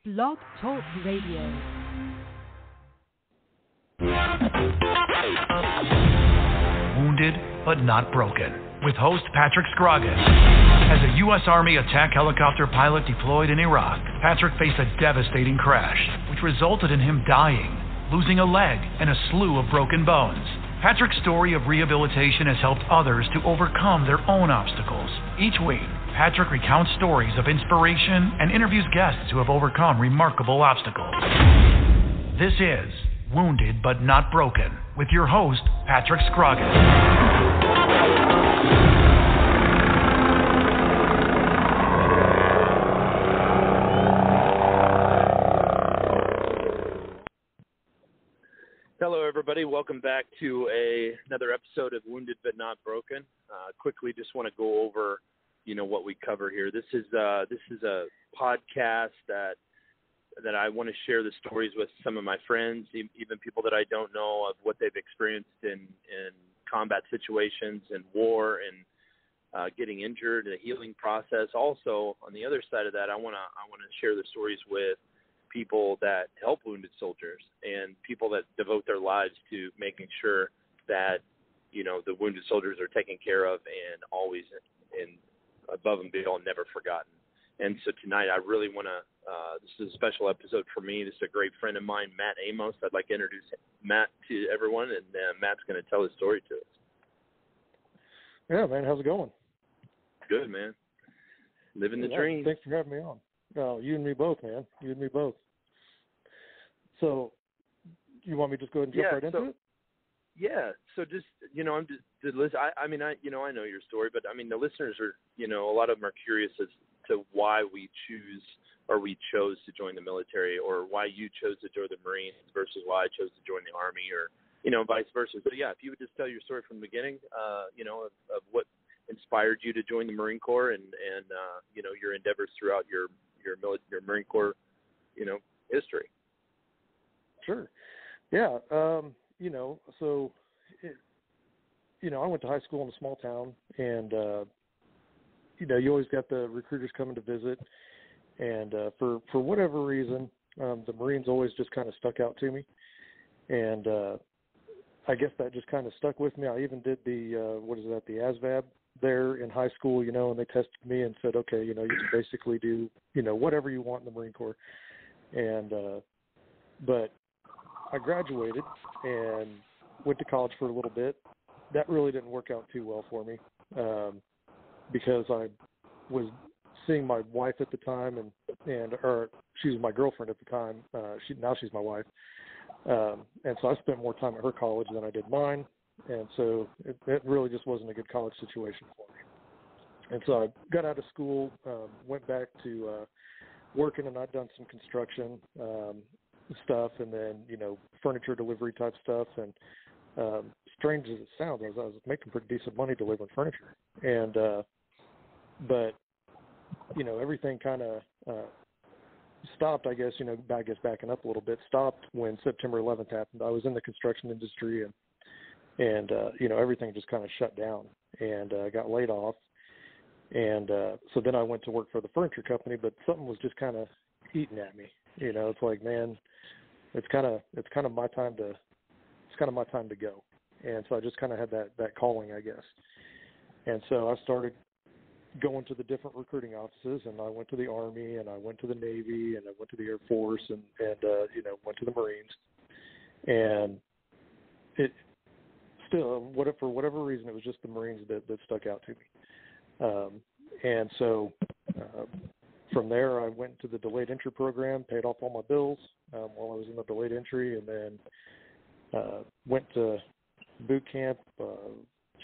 Blog Talk Radio. Wounded but not broken, with host Patrick Scroggins. As a U.S. Army attack helicopter pilot deployed in Iraq, Patrick faced a devastating crash, which resulted in him dying, losing a leg, and a slew of broken bones. Patrick's story of rehabilitation has helped others to overcome their own obstacles. Each week, Patrick recounts stories of inspiration and interviews guests who have overcome remarkable obstacles. This is Wounded but Not Broken, with your host, Patrick Scroggins. Hello, everybody. Welcome back to another episode of Wounded but Not Broken. Quickly, just want to go over, what we cover here. This is a podcast that I want to share the stories with some of my friends, even people that I don't know, of what they've experienced in combat situations and war and getting injured, the healing process. Also, on the other side of that, I want to share the stories with people that help wounded soldiers and people that devote their lives to making sure that, the wounded soldiers are taken care of and always in above and beyond, never forgotten. And so tonight I really want to, this is a special episode for me. This is a great friend of mine, Matt Amos. I'd like to introduce Matt to everyone, and Matt's going to tell his story to us. Yeah, man, how's it going? Good, man. Living the dream. Thanks for having me on. You and me both, man. You and me both. So, you want me to just go ahead and jump right into it? Yeah. So just, I'm just I know your story, but the listeners are, a lot of them are curious as to why we chose to join the military, or why you chose to join the Marines versus why I chose to join the Army, or, vice versa. So yeah, if you would just tell your story from the beginning, of what inspired you to join the Marine Corps and your endeavors throughout your Marine Corps, history. Sure. Yeah. I went to high school in a small town, and, you always got the recruiters coming to visit. And for whatever reason, the Marines always just kind of stuck out to me. And I guess that just kind of stuck with me. I even did the ASVAB there in high school, and they tested me and said, okay, you can basically do, whatever you want in the Marine Corps. And but I graduated and went to college for a little bit. That really didn't work out too well for me because I was seeing my wife at the time, or she was my girlfriend at the time. Now she's my wife. And so I spent more time at her college than I did mine. And so it really just wasn't a good college situation for me. And so I got out of school, went back to working, and I'd done some construction stuff, and then, furniture delivery type stuff. And strange as it sounds, I was making pretty decent money delivering furniture. And but, everything kind of stopped, I guess, backing up a little bit, stopped when September 11th happened. I was in the construction industry, and everything just kind of shut down, and I got laid off. And so then I went to work for the furniture company, but something was just kind of eating at me. It's like, man, it's kind of my time to go. And so I just kind of had that calling, I guess. And so I started going to the different recruiting offices, and I went to the Army, and I went to the Navy, and I went to the Air Force, and went to the Marines. And it still, for whatever reason, it was just the Marines that stuck out to me. And so from there, I went to the delayed entry program, paid off all my bills while I was in the delayed entry, and then went to boot camp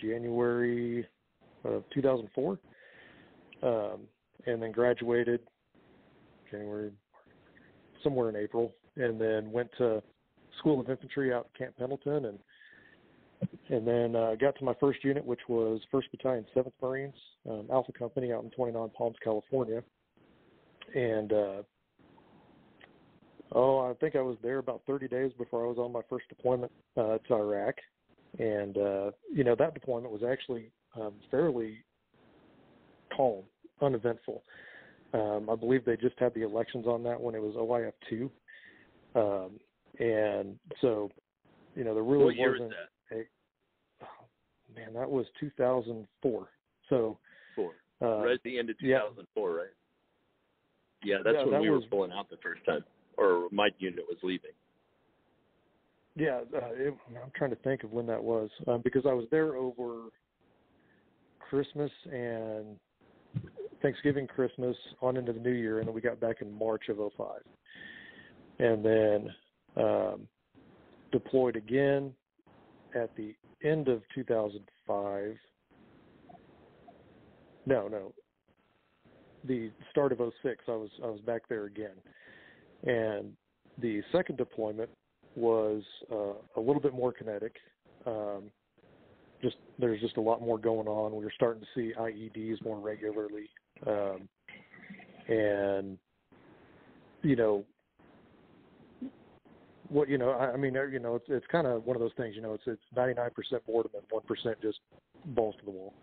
January of 2004, and then graduated January, somewhere in April, and then went to School of Infantry out at Camp Pendleton, and then got to my first unit, which was 1st Battalion, 7th Marines, Alpha Company out in 29 Palms, California. And, I think I was there about 30 days before I was on my first deployment to Iraq. And, that deployment was actually fairly calm, uneventful. I believe they just had the elections on that when it was OIF 2. And so, there really what year wasn't was that? That was 2004. So, right at the end of 2004, right? Yeah, that's when we were pulling out the first time, or my unit was leaving. Yeah, I'm trying to think of when that was, because I was there over Christmas and Thanksgiving, Christmas, on into the New Year, and then we got back in March of 2005. And then deployed again at the end of 2005. No. The start of 2006, I was back there again. And the second deployment was a little bit more kinetic. There's just a lot more going on. We were starting to see IEDs more regularly. And, it's kind of one of those things, it's 99% boredom and 1% just balls to the wall.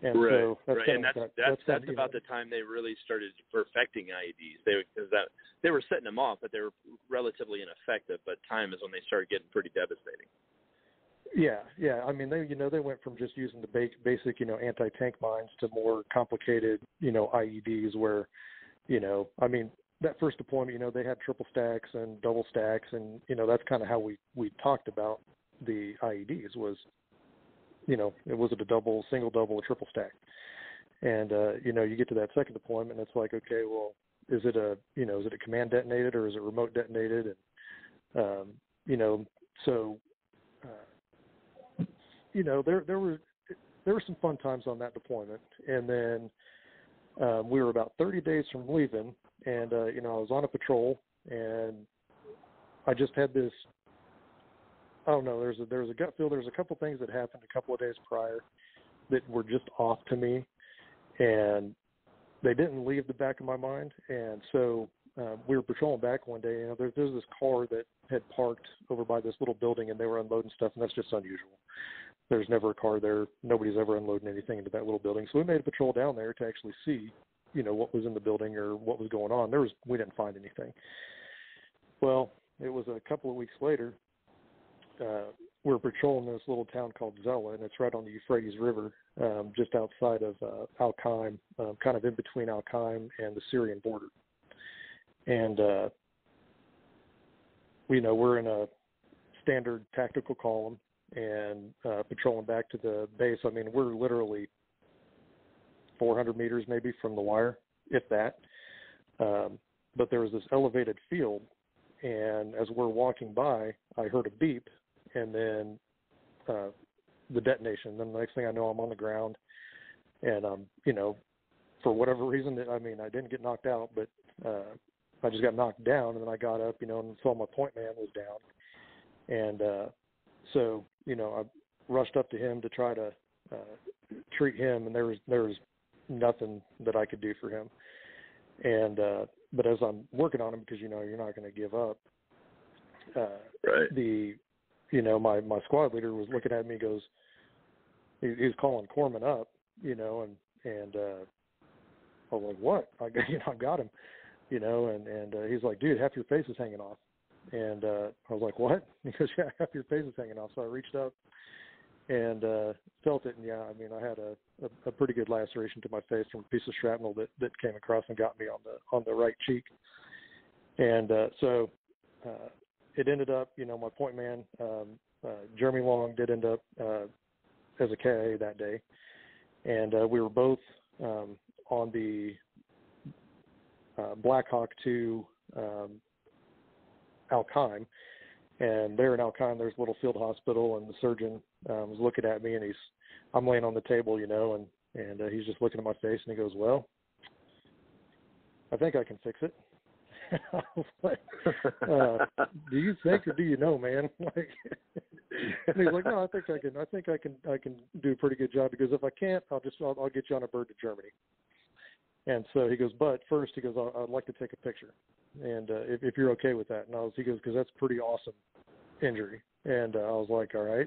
And so that's about the time they really started perfecting IEDs. They were setting them off, but they were relatively ineffective. But time is when they started getting pretty devastating. Yeah. I mean, they went from just using the basic, anti-tank mines to more complicated, IEDs where, that first deployment, they had triple stacks and double stacks, and that's kind of how we talked about the IEDs was. It wasn't a double, single, double, or triple stack. And, you get to that second deployment and it's like, okay, well, is it a command detonated or is it remote detonated? And, there were some fun times on that deployment. And then we were about 30 days from leaving and, I was on a patrol and I just had this, I don't know, there's a gut feel. There's a couple things that happened a couple of days prior that were just off to me, and they didn't leave the back of my mind. And so we were patrolling back one day. There's this car that had parked over by this little building, and they were unloading stuff, and that's just unusual. There's never a car there. Nobody's ever unloading anything into that little building. So we made a patrol down there to actually see, what was in the building or what was going on. We didn't find anything. Well, it was a couple of weeks later. We're patrolling this little town called Zella, and it's right on the Euphrates River, just outside of Al-Qaim, kind of in between Al-Qaim and the Syrian border. And, we're in a standard tactical column and patrolling back to the base. I mean, we're literally 400 meters maybe from the wire, if that. But there was this elevated field, and as we're walking by, I heard a beep. And then the detonation. Then the next thing I know, I'm on the ground, and for whatever reason, I didn't get knocked out, but I just got knocked down, and then I got up, and saw my point man was down, and so I rushed up to him to try to treat him, and there was nothing that I could do for him, and but as I'm working on him, because you're not going to give up, right. My squad leader was looking at me, goes, he was calling Corman up, and I was like, what? I got him, and he's like, dude, half your face is hanging off. And I was like, what? He goes, yeah, half your face is hanging off. So I reached up and felt it, and I had a pretty good laceration to my face from a piece of shrapnel that came across and got me on the right cheek. And so it ended up, my point man, Jeremy Long, did end up as a KIA that day. And we were both on the Black Hawk 2 Al-Qaim. And there in Al-Qaim, there's a little field hospital, and the surgeon was looking at me, and I'm laying on the table, and he's just looking at my face, and he goes, well, I think I can fix it. I was like, do you think or do you know, man? And he's like, no, I think I can do a pretty good job, because if I can't, I'll get you on a bird to Germany. And so he goes, but first, he goes, I'd like to take a picture, and if you're okay with that. And he goes, because that's a pretty awesome injury. And I was like, all right,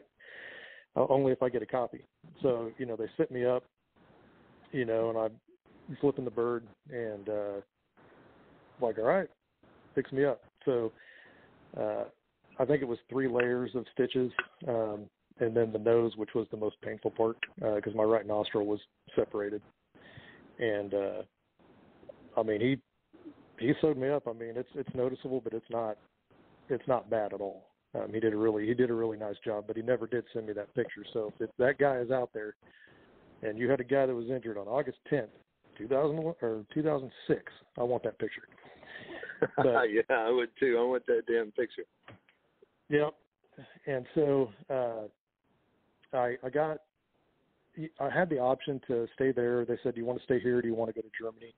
only if I get a copy. So they sit me up, and flipping the bird, and like, all right, fix me up. So I think it was 3 layers of stitches, and then the nose, which was the most painful part, because my right nostril was separated. And I mean, he sewed me up. I mean, it's noticeable, but it's not bad at all. He did a really nice job, but he never did send me that picture. So if that guy is out there, and you had a guy that was injured on August 10th, 2006, I want that picture. But, yeah, I would too. I want that damn picture. Yep. And so I had the option to stay there. They said, do you want to stay here? Or do you want to go to Germany?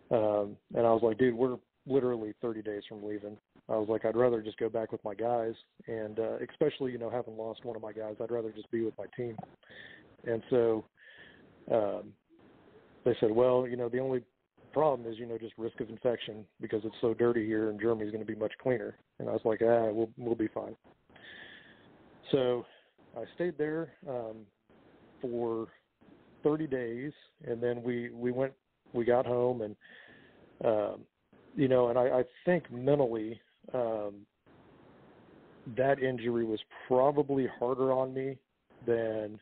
And I was like, dude, we're literally 30 days from leaving. I was like, I'd rather just go back with my guys. And especially, you know, having lost one of my guys, I'd rather just be with my team. And so they said, well, you know, the only problem is, you know, just risk of infection because it's so dirty here, and Germany's going to be much cleaner. And I was like, we'll be fine. So I stayed there for 30 days, and then we got home, and you know, and I think mentally that injury was probably harder on me than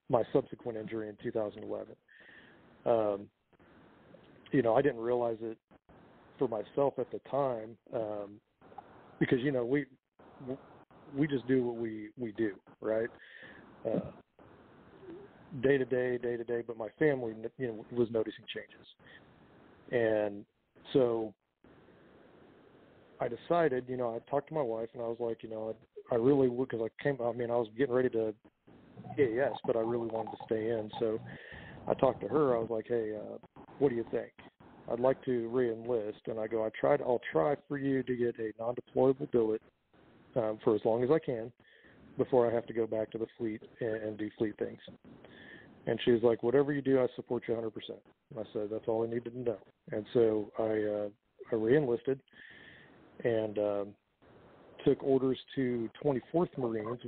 my subsequent injury in 2011. You know, I didn't realize it for myself at the time because, you know, we just do what we do, right? Day to day, but my family, you know, was noticing changes. And so I decided, you know, I talked to my wife, and I was like, you know, I really would, because I was getting ready to say yes, but I really wanted to stay in. So I talked to her. I was like, hey, what do you think? I'd like to re-enlist. And I go, I'll try for you to get a non-deployable billet for as long as I can before I have to go back to the fleet and do fleet things. And she was like, whatever you do, I support you 100%. I said, that's all I needed to know. And so I re-enlisted and took orders to 24th Marines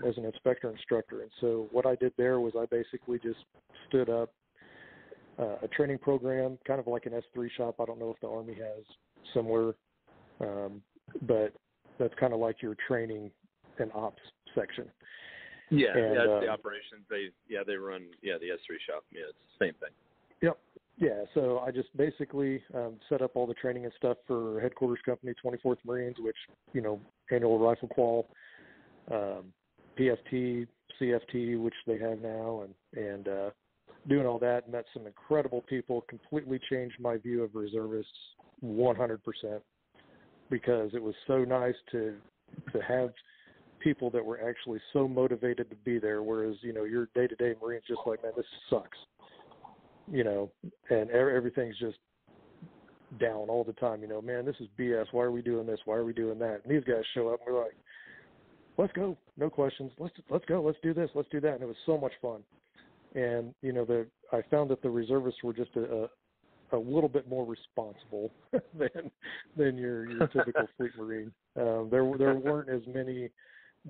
as an instructor. And so what I did there was I basically just stood up a training program, kind of like an S3 shop. I don't know if the Army has similar, but that's kind of like your training and ops section. Yeah, and, that's the operations. They run the S3 shop. Yeah, it's the same thing. Yep. Yeah, so I just basically set up all the training and stuff for Headquarters Company 24th Marines, which, you know, annual rifle qual, PFT, CFT, which they have now, and doing all that. Met some incredible people, completely changed my view of reservists 100%, because it was so nice to have people that were actually so motivated to be there, whereas, you know, your day-to-day Marine's just like, man, this sucks. You know, and everything's just down all the time. You know, man, this is BS. Why are we doing this? Why are we doing that? And these guys show up and we're like, let's go. No questions. Let's go. Let's do this. Let's do that. And it was so much fun. And, you know, I found that the reservists were just a little bit more responsible than your typical fleet Marine. There weren't as many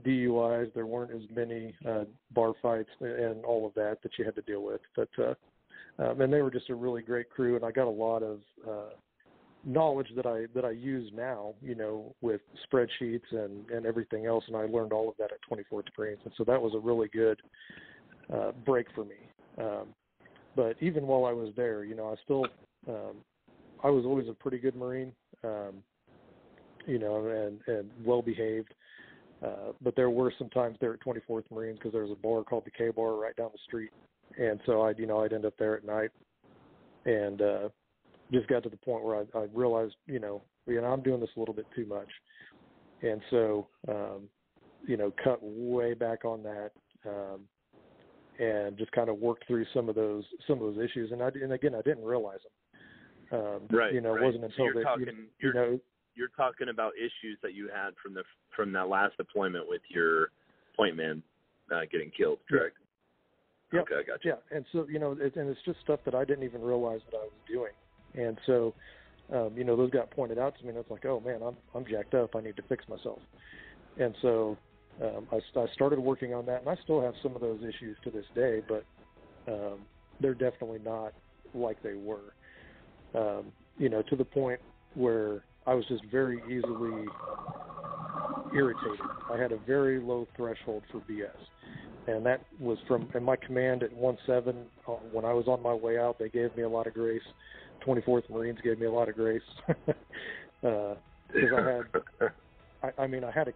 DUIs. There weren't as many bar fights and all of that you had to deal with. But and they were just a really great crew, and I got a lot of knowledge that I use now, you know, with spreadsheets and everything else, and I learned all of that at 24th Marines, and so that was a really good break for me. But even while I was there, you know, I was always a pretty good Marine, you know, and well-behaved. But there were some times there at 24th Marines, because there was a bar called the K-Bar right down the street. And so I'd end up there at night, and just got to the point where I realized, you know, I'm doing this a little bit too much. And so, you know, cut way back on that, and just kind of worked through some of those issues. And again, I didn't realize them. Right. You know, it wasn't until you're talking about issues that you had from that last deployment with your point man getting killed, correct? Yeah. Okay, I got you. Yeah, and so, you know, it's just stuff that I didn't even realize that I was doing. And so, you know, those got pointed out to me, and it's like, oh, man, I'm jacked up. I need to fix myself. And so I started working on that, and I still have some of those issues to this day, but they're definitely not like they were. To the point where I was just very easily irritated. I had a very low threshold for BS. And that was in my command at 1-7. When I was on my way out, they gave me a lot of grace. 24th Marines gave me a lot of grace. Because I had a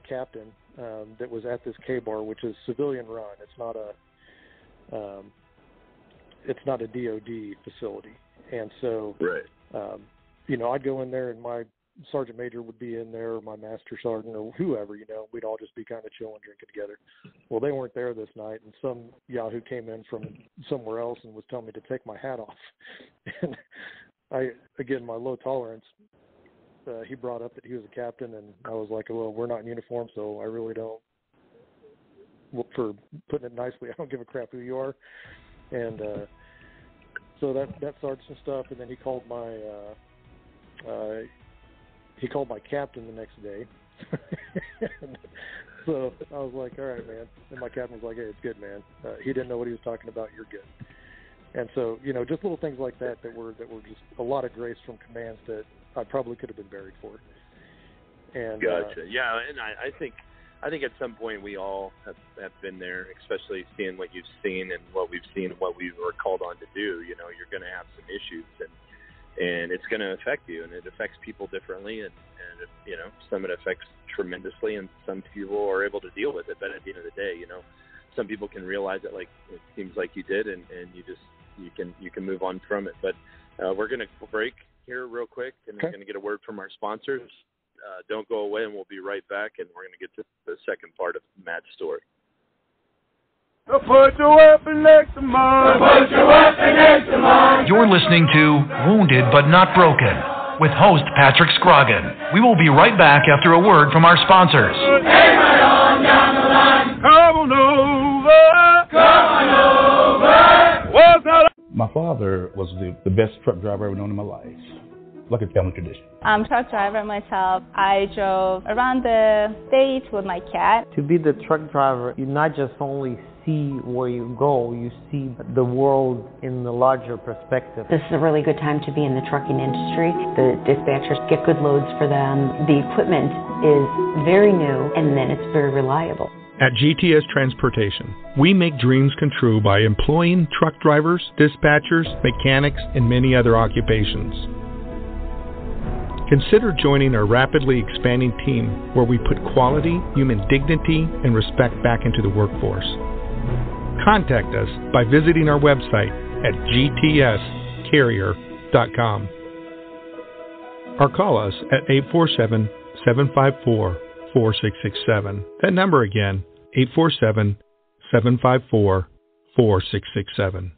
captain that was at this K-bar, which is civilian run. It's not a DOD facility. And so, right. I'd go in there and my sergeant major would be in there, or my master sergeant, or whoever, we'd all just be kind of chilling, drinking together. Well, they weren't there this night, and some yahoo came in from somewhere else and was telling me to take my hat off. And my low tolerance, he brought up that he was a captain, and I was like, well, we're not in uniform, so I really don't, for putting it nicely, I don't give a crap who you are. And so that started some stuff, and then he called my captain the next day. So I was like, all right, man. And my captain was like, hey, it's good, man. He didn't know what he was talking about. You're good. And so, just little things like that were just a lot of grace from commands that I probably could have been buried for. And gotcha. Yeah, and I think at some point we all have been there, especially seeing what you've seen and what we've seen and what we were called on to do. You're going to have some issues, and it's going to affect you, and it affects people differently, and some it affects tremendously, and some people are able to deal with it. But at the end of the day, some people can realize it, like it seems like you did, and you can move on from it. But we're going to break here real quick, and we're going to get a word from our sponsors. Don't go away, and we'll be right back, and we're going to get to the second part of Matt's story. Put your weapon next to mine. Put your weapon next to mine. You're listening to Wounded But Not Broken with host Patrick Scroggin. We will be right back after a word from our sponsors. Hey, right on down the line. Come on over. Come on over. What's that? My father was the best truck driver I've ever known in my life. Like a family tradition. I'm a truck driver myself. I drove around the state with my cat. To be the truck driver, you not just only see where you go, you see the world in the larger perspective. This is a really good time to be in the trucking industry. The dispatchers get good loads for them. The equipment is very new, and then it's very reliable. At GTS Transportation, we make dreams come true by employing truck drivers, dispatchers, mechanics, and many other occupations. Consider joining our rapidly expanding team where we put quality, human dignity, and respect back into the workforce. Contact us by visiting our website at gtscarrier.com or call us at 847-754-4667. That number again, 847-754-4667.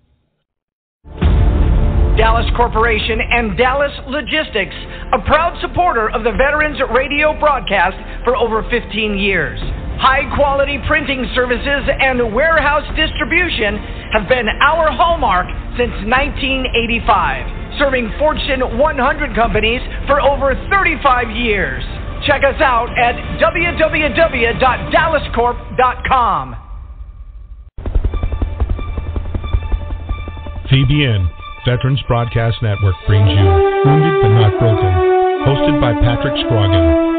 Dallas Corporation and Dallas Logistics, a proud supporter of the Veterans Radio broadcast for over 15 years. High-quality printing services and warehouse distribution have been our hallmark since 1985, serving Fortune 100 companies for over 35 years. Check us out at www.dallascorp.com. VBN, Veterans Broadcast Network, brings you Wounded But Not Broken, hosted by Patrick Scroggin.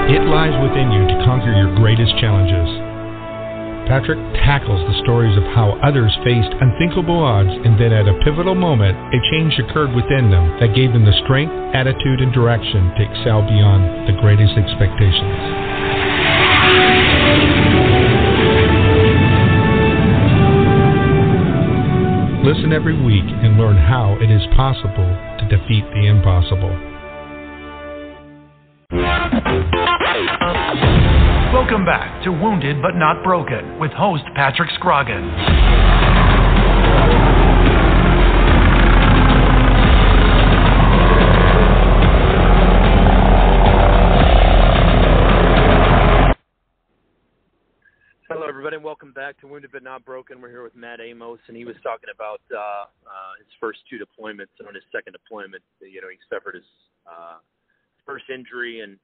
It lies within you to conquer your greatest challenges. Patrick tackles the stories of how others faced unthinkable odds, and then at a pivotal moment, a change occurred within them that gave them the strength, attitude, and direction to excel beyond the greatest expectations. Listen every week and learn how it is possible to defeat the impossible. Welcome back to Wounded But Not Broken with host Patrick Scroggin. Hello, everybody, and welcome back to Wounded But Not Broken. We're here with Matt Amos, and he was talking about his first two deployments, and on his second deployment, he suffered his first injury and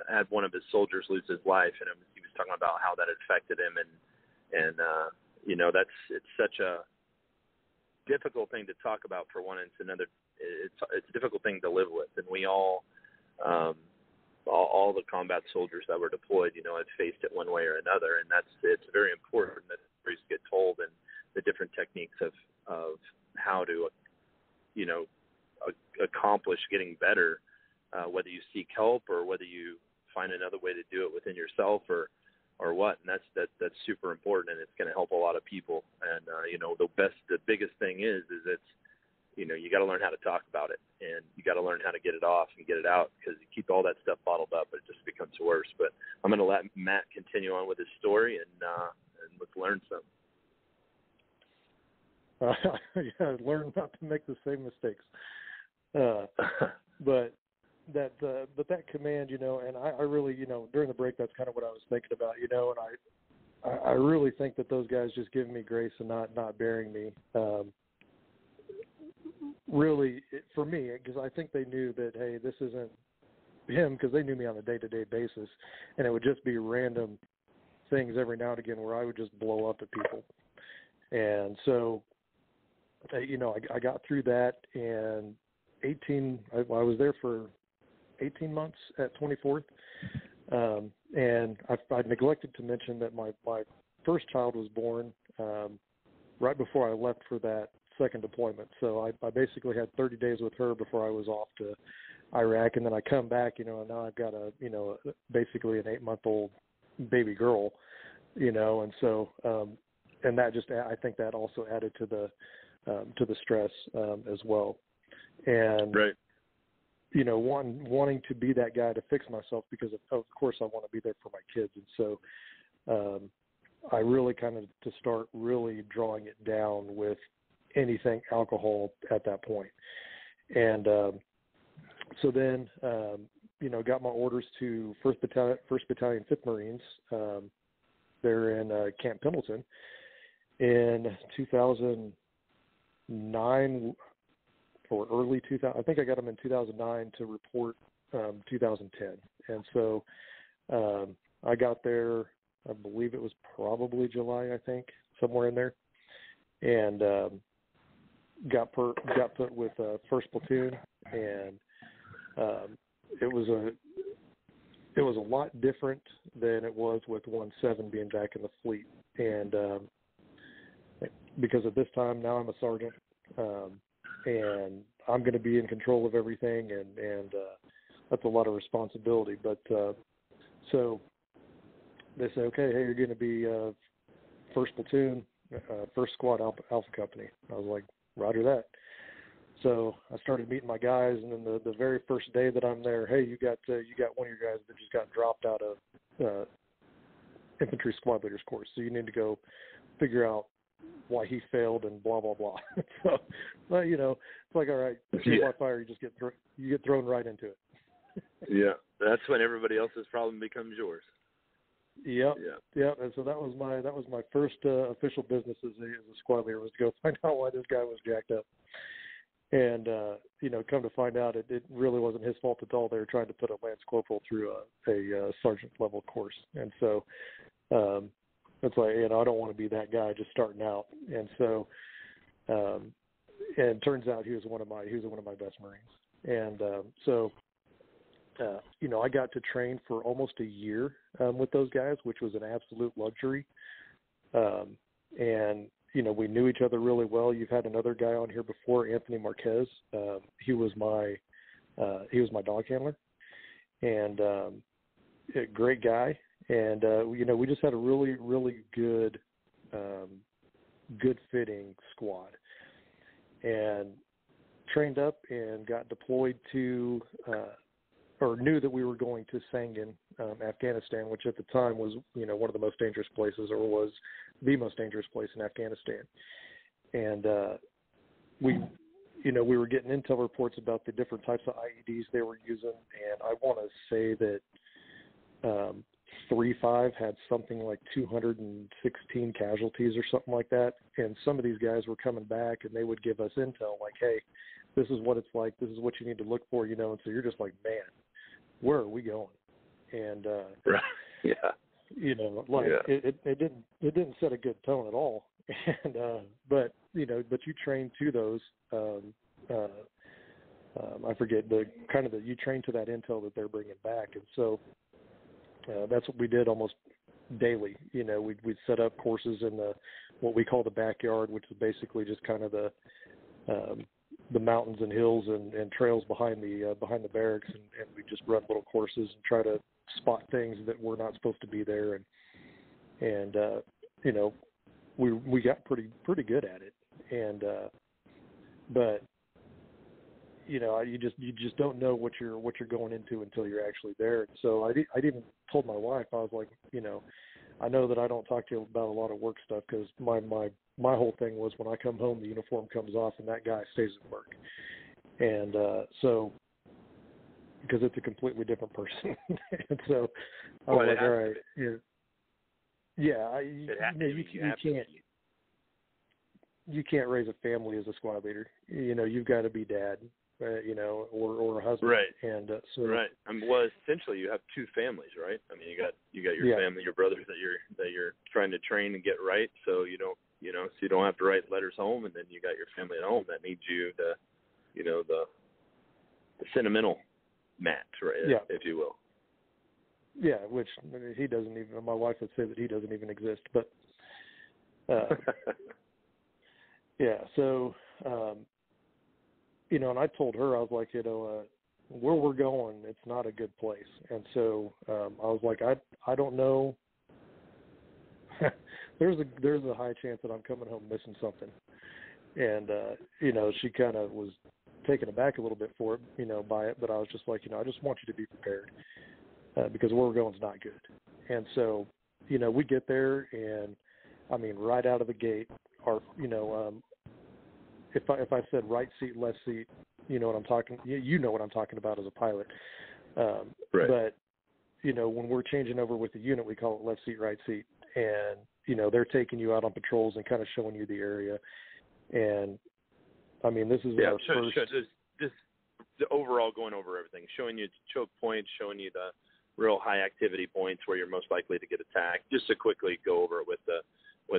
had one of his soldiers lose his life, and he was talking about how that affected him, and it's such a difficult thing to talk about for one, and it's another. It's a difficult thing to live with, and we all the combat soldiers that were deployed, you know, have faced it one way or another, and it's very important that stories get told and the different techniques of how to, you know, accomplish getting better, whether you seek help or whether you find another way to do it within yourself or what, and that's super important, and it's going to help a lot of people. And you know, the biggest thing is it's, you know, you got to learn how to talk about it, and you got to learn how to get it off and get it out, because you keep all that stuff bottled up, it just becomes worse. But I'm going to let Matt continue on with his story, and let's learn some. Learn not to make the same mistakes. But that command, you know, and I really, you know, during the break, that's kind of what I was thinking about, you know, and I really think that those guys just giving me grace and not bearing me. Really, for me, because I think they knew that, hey, this isn't him, because they knew me on a day-to-day basis, and it would just be random things every now and again where I would just blow up at people. And so, you know, I got through that, and I was there for 18 months at 24th, and I neglected to mention that my first child was born right before I left for that second deployment. So I basically had 30 days with her before I was off to Iraq, and then I come back, you know, and now I've got basically an 8-month-old baby girl, you know, and so and that just, I think that also added to the stress as well. And right. You know, wanting to be that guy to fix myself, because of course I want to be there for my kids, and so I really kind of to start really drawing it down with anything alcohol at that point. And so then, you know, got my orders to 1st Battalion, 5th Marines. They're in Camp Pendleton in 2009 or early 2000. I think I got them in 2009 to report 2010. And so I got there, I believe it was probably July, I think, somewhere in there. And got put with 1st Platoon, and it was a lot different than it was with 1-7 being back in the fleet. And because at this time now I'm a sergeant, and I'm going to be in control of everything, and that's a lot of responsibility. But so they say, okay, hey, you're going to be 1st Platoon, 1st Squad Alpha Company. I was like, roger that. So I started meeting my guys, and then the very first day that I'm there, hey, you got one of your guys that just got dropped out of infantry squad leaders course, so you need to go figure out why he failed and blah blah blah. So, well, you know, it's like, all right, by fire, you get thrown right into it. Yeah, that's when everybody else's problem becomes yours. Yep. And so that was my first official business as a squad leader, was to go find out why this guy was jacked up. And you know, come to find out, it really wasn't his fault at all. They were trying to put a lance corporal through a sergeant level course, and so it's like, you know, I don't want to be that guy just starting out. And so, and it turns out he was one of my best Marines. And so. You know, I got to train for almost a year with those guys, which was an absolute luxury. And, you know, we knew each other really well. You've had another guy on here before, Anthony Marquez. He was my dog handler, and a great guy. And, you know, we just had a really, really good fitting squad, and trained up and got deployed to, or knew that we were going to Sangin, Afghanistan, which at the time was, you know, one of the most dangerous places, or was the most dangerous place in Afghanistan. And we were getting intel reports about the different types of IEDs they were using, and I want to say that 3-5 had something like 216 casualties or something like that. And some of these guys were coming back, and they would give us intel like, hey, this is what it's like, this is what you need to look for, you know. And so you're just like, man, where are we going? And right. Yeah, you know, like it didn't set a good tone at all. And but but you train to those. I forget you train to that intel that they're bringing back, and so that's what we did almost daily. We'd set up courses in what we call the backyard, which is basically just kind of the mountains and hills and trails behind the barracks, and we just run little courses and try to spot things that were not supposed to be there, and we got pretty good at it, and but you just don't know what you're going into until you're actually there. And so I even told my wife, I was like, I know that I don't talk to you about a lot of work stuff, because my whole thing was, when I come home, the uniform comes off and that guy stays at work. And so, because it's a completely different person. And so I was like, all right, you can't raise a family as a squad leader. You've got to be dad, or a husband. Right. And right. Well, essentially, you have two families, right? I mean, you got your family, your brothers that you're trying to train and get right, so you don't have to write letters home, and then you got your family at home that needs you the sentimental match, right? Yeah. If you will. Yeah, which he doesn't even. My wife would say that he doesn't even exist, but yeah. So, and I told her, I was like, where we're going, it's not a good place, and so I was like, I don't know. There's a high chance that I'm coming home missing something, and she kind of was taken aback a little bit by it, but I was just like, I just want you to be prepared, because where we're going is not good. And so, we get there, and I mean, right out of the gate, if I said right seat, left seat, you know what I'm talking about as a pilot. Right. But when we're changing over with the unit, we call it left seat, right seat, and they're taking you out on patrols and kind of showing you the area. And I mean, this is our first. Just the overall going over everything, showing you choke points, showing you the real high activity points where you're most likely to get attacked. Just to quickly go over it with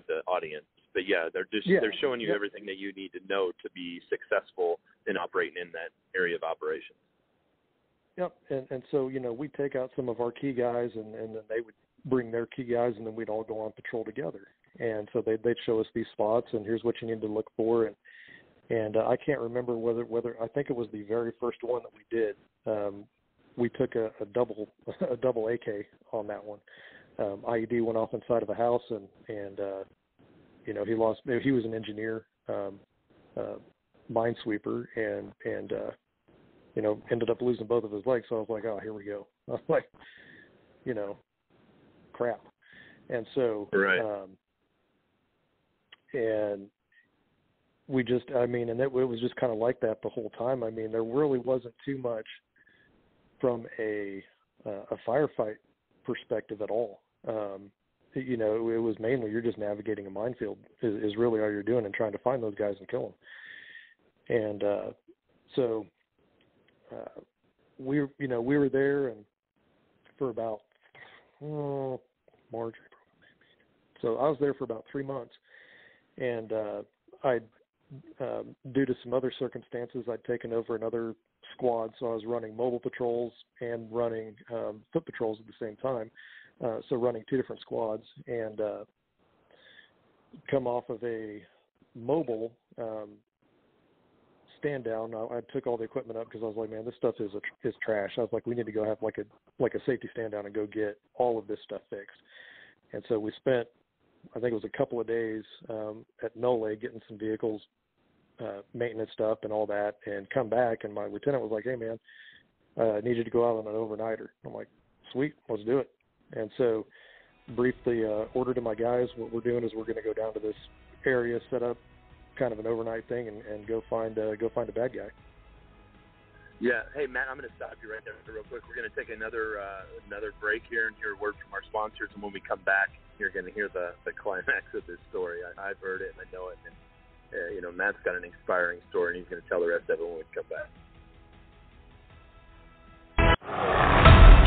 the audience. But they're showing you everything that you need to know to be successful in operating in that area of operations. Yep, and so we take out some of our key guys, and then they would bring their key guys, and then we'd all go on patrol together. And so they'd show us these spots, and here's what you need to look for. And I can't remember whether I think it was the very first one that we did. We took a double AK on that one. IED went off inside of a house, and he lost. He was an engineer, minesweeper, and ended up losing both of his legs. So I was like, oh, here we go. I was like, crap. And so, right. And we just, and it was just kind of like that the whole time. I mean, there really wasn't too much from a firefight perspective at all. It was mainly you're just navigating a minefield is really all you're doing, and trying to find those guys and kill them. And so we were there and for about March, April, May. So I was there for about 3 months, and due to some other circumstances, I'd taken over another squad, so I was running mobile patrols and running foot patrols at the same time. So running two different squads, and come off of a mobile stand down. I took all the equipment up because I was like, man, this stuff is trash. I was like, we need to go have like a safety stand down and go get all of this stuff fixed. And so we spent, I think it was a couple of days at Nole getting some vehicles, maintenance stuff and all that, and come back. And my lieutenant was like, hey man, I need you to go out on an overnighter. I'm like, sweet, let's do it. And so briefly ordered to my guys, what we're doing is we're going to go down to this area, set up kind of an overnight thing, and go find a bad guy. Yeah. Hey, Matt, I'm going to stop you right there real quick. We're going to take another break here and hear a word from our sponsors. And when we come back, you're going to hear the climax of this story. I've heard it and I know it. And, Matt's got an inspiring story, and he's going to tell the rest of it when we come back.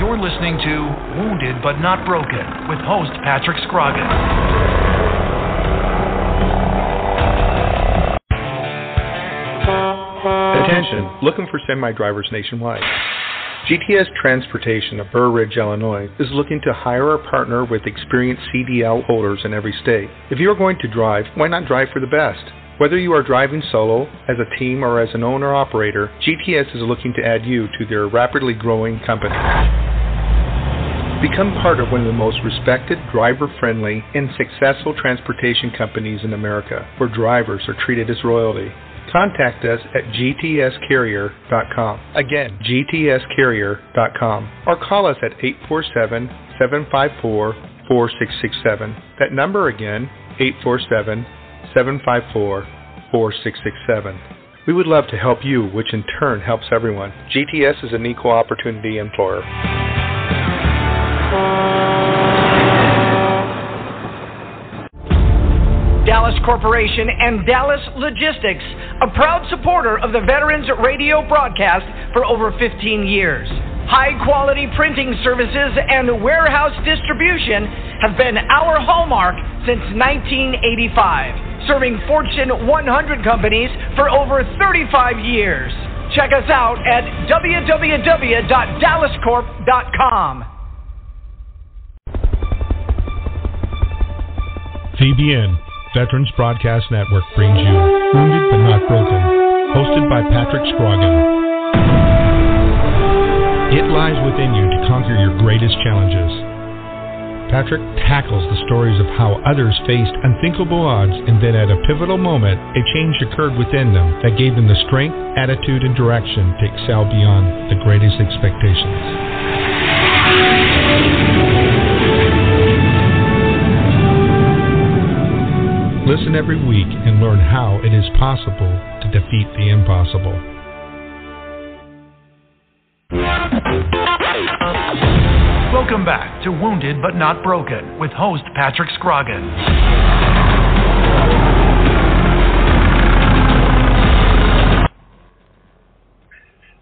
You're listening to Wounded But Not Broken with host Patrick Scroggins. Attention, looking for semi-drivers nationwide. GTS Transportation of Burr Ridge, Illinois is looking to hire or partner with experienced CDL holders in every state. If you are going to drive, why not drive for the best? Whether you are driving solo, as a team, or as an owner-operator, GTS is looking to add you to their rapidly growing company. Become part of one of the most respected, driver-friendly, and successful transportation companies in America, where drivers are treated as royalty. Contact us at gtscarrier.com. Again, gtscarrier.com. Or call us at 847-754-4667. That number again, 847-754-4667. We would love to help you, which in turn helps everyone. GTS is an equal opportunity employer. Dallas Corporation and Dallas Logistics, a proud supporter of the Veterans Radio broadcast for over 15 years. High-quality printing services and warehouse distribution have been our hallmark since 1985, serving Fortune 100 companies for over 35 years. Check us out at www.dallascorp.com. VBN, Veterans Broadcast Network, brings you Wounded But Not Broken, hosted by Patrick Scroggin. It lies within you to conquer your greatest challenges. Patrick tackles the stories of how others faced unthinkable odds, and then at a pivotal moment, a change occurred within them that gave them the strength, attitude, and direction to excel beyond the greatest expectations. Listen every week and learn how it is possible to defeat the impossible. Welcome back to Wounded But Not Broken with host Patrick Scroggin.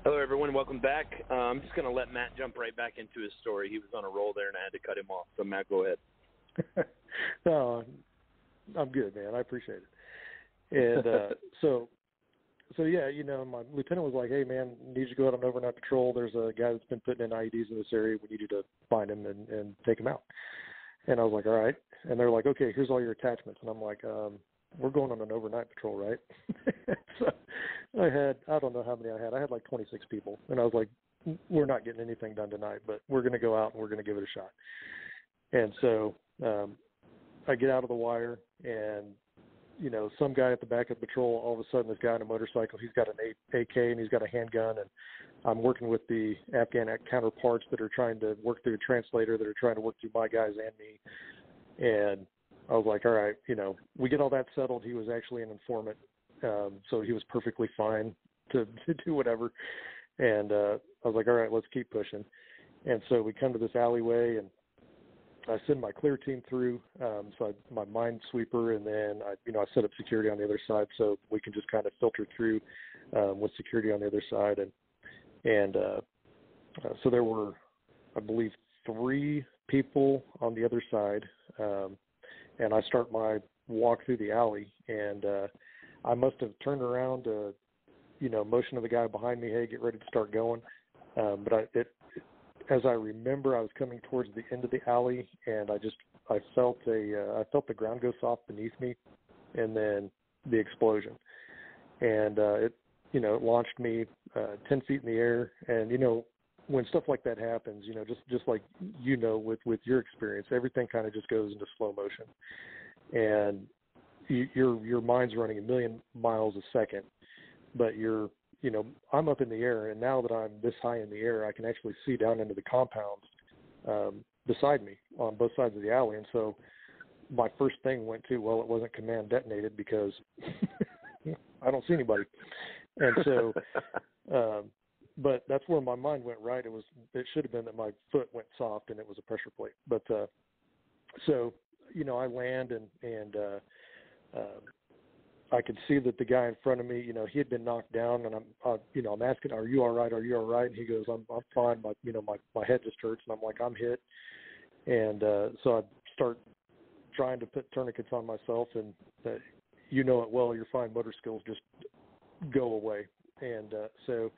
Hello, everyone. Welcome back. I'm just going to let Matt jump right back into his story. He was on a roll there, and I had to cut him off. So, Matt, go ahead. No, I'm good, man. I appreciate it. And so yeah, you know, my lieutenant was like, "Hey, man, need you to go out on overnight patrol. There's a guy that's been putting in IEDs in this area. We need you to find him and take him out." And I was like, "All right." And they're like, "Okay, here's all your attachments." And I'm like, "We're going on an overnight patrol, right?" So I don't know how many I had like 26 people, and I was like, "We're not getting anything done tonight, but we're going to go out and we're going to give it a shot." And so I get out of the wire, and you know, some guy at the back of the patrol, all of a sudden this guy on a motorcycle, he's got an AK and he's got a handgun, and I'm working with the Afghan counterparts that are trying to work through a translator, that are trying to work through my guys and me. And I was like, all right, you know, we get all that settled. He was actually an informant, so he was perfectly fine to do whatever. And I was like, all right, let's keep pushing. And so we come to this alleyway, and I send my clear team through, so my minesweeper, and then I set up security on the other side so we can just kind of filter through with security on the other side, and so there were, I believe, 3 people on the other side, and I start my walk through the alley, and I must have turned around to, motion to the guy behind me, hey, get ready to start going, but as I remember, I was coming towards the end of the alley, and I felt the ground go soft beneath me, and then the explosion, and it launched me 10 feet in the air. And when stuff like that happens, just like with your experience, everything kind of just goes into slow motion, and your mind's running a million miles a second, but I'm up in the air, and now that I'm this high in the air, I can actually see down into the compounds beside me on both sides of the alley. And so my first thing went to, well, it wasn't command detonated because I don't see anybody. And so, but that's where my mind went right. It should have been that my foot went soft and it was a pressure plate. But so, I land and I could see that the guy in front of me, he had been knocked down, and I'm asking, "Are you all right? Are you all right?" And he goes, "I'm fine. My head just hurts." And I'm like, "I'm hit." And so I start trying to put tourniquets on myself, and it well, your fine motor skills just go away. And so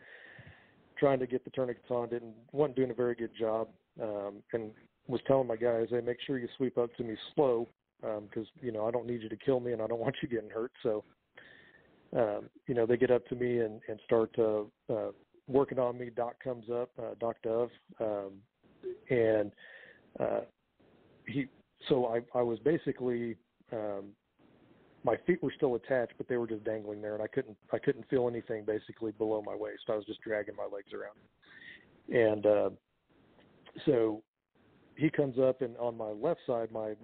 trying to get the tourniquets on, wasn't doing a very good job, and was telling my guys, hey, make sure you sweep up to me slow, because, I don't need you to kill me and I don't want you getting hurt. So, they get up to me and start working on me. Doc comes up, Doc Dove, and I was basically, my feet were still attached, but they were just dangling there, and I couldn't feel anything basically below my waist. I was just dragging my legs around. And so he comes up, and on my left side, my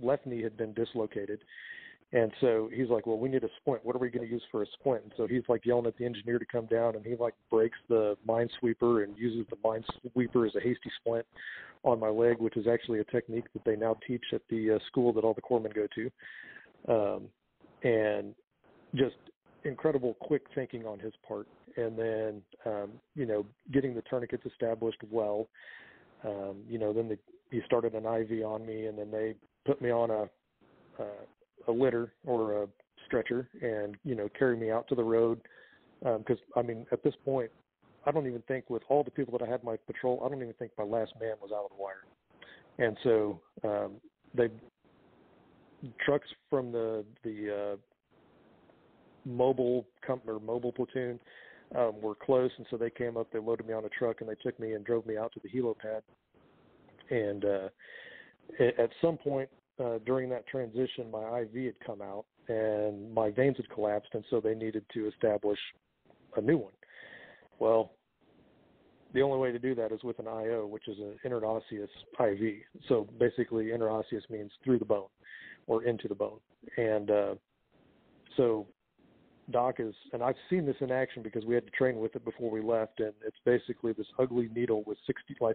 left knee had been dislocated. And so he's like, well, we need a splint. What are we going to use for a splint? And so he's like yelling at the engineer to come down, and he like breaks the minesweeper and uses the minesweeper as a hasty splint on my leg, which is actually a technique that they now teach at the school that all the corpsmen go to. And just incredible quick thinking on his part. And then, getting the tourniquets established well. Then he started an IV on me, and then they put me on a litter or a stretcher and, carry me out to the road. Because, at this point, I don't even think, with all the people that I had in my patrol, I don't even think my last man was out of the wire. And so trucks from the mobile platoon were close, and so they came up, they loaded me on a truck, and they took me and drove me out to the helo pad. And at some point during that transition, my IV had come out, and my veins had collapsed, and so they needed to establish a new one. Well, the only way to do that is with an IO, which is an interosseous IV. So basically, interosseous means through the bone or into the bone. And so Doc is, and I've seen this in action because we had to train with it before we left, and it's basically this ugly needle with 64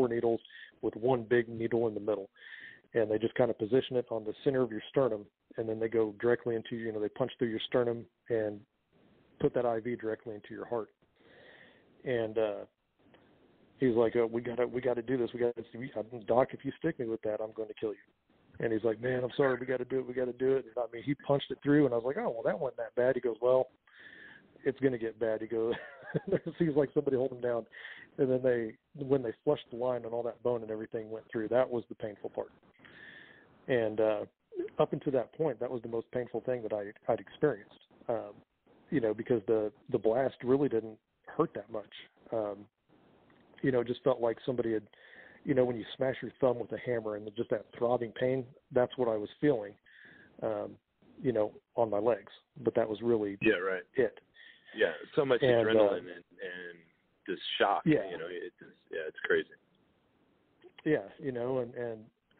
needles with one big needle in the middle. And they just kind of position it on the center of your sternum, and then they go directly into, they punch through your sternum and put that IV directly into your heart. And he's like, we got to do this. Doc, if you stick me with that, I'm going to kill you. And he's like, man, I'm sorry, we got to do it. And he punched it through, and I was like, oh, well, that wasn't that bad. He goes, well, it's going to get bad. He goes, it seems like somebody hold him down. And then when they flushed the line and all that bone and everything went through, that was the painful part. And up until that point, that was the most painful thing that I'd experienced, because the blast really didn't hurt that much. It just felt like somebody had, when you smash your thumb with a hammer and just that throbbing pain, that's what I was feeling, on my legs. But that was really it. Yeah, so much adrenaline and just shock. Yeah. It's crazy. Yeah, and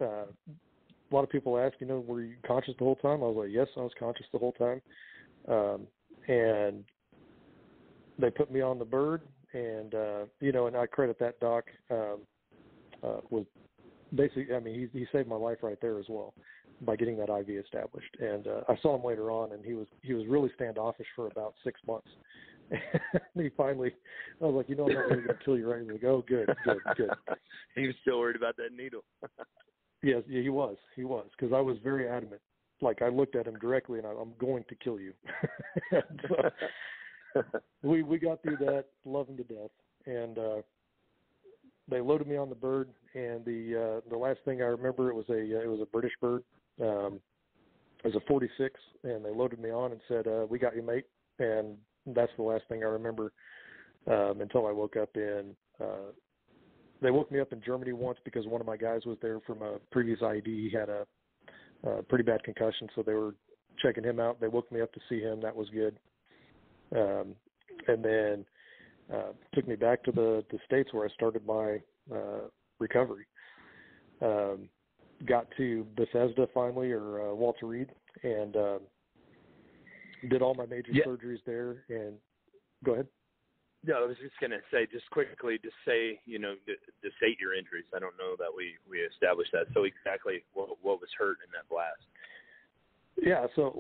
a lot of people ask, were you conscious the whole time? I was like, yes, I was conscious the whole time. And they put me on the bird, and and I credit that doc. Was basically, he saved my life right there as well by getting that IV established. And I saw him later on, and he was really standoffish for about 6 months. And he finally, I was like, I'm not really going to kill you, right? He's like, oh, good. He was still worried about that needle. Yes, yeah, he was, because I was very adamant. Like, I looked at him directly, and I'm going to kill you. So we got through that, love him to death, and they loaded me on the bird. And the last thing I remember, it was a British bird. It was a 46, and they loaded me on and said, "We got you, mate." And that's the last thing I remember until I woke up in. They woke me up in Germany once because one of my guys was there from a previous IED. He had a pretty bad concussion, so they were checking him out. They woke me up to see him. That was good. And then took me back to the States where I started my recovery. Got to Bethesda finally, or Walter Reed, and did all my major surgeries there. And go ahead. Yeah, I was just going to say, just quickly, to state your injuries. I don't know that we established that. So exactly what was hurt in that blast? Yeah, so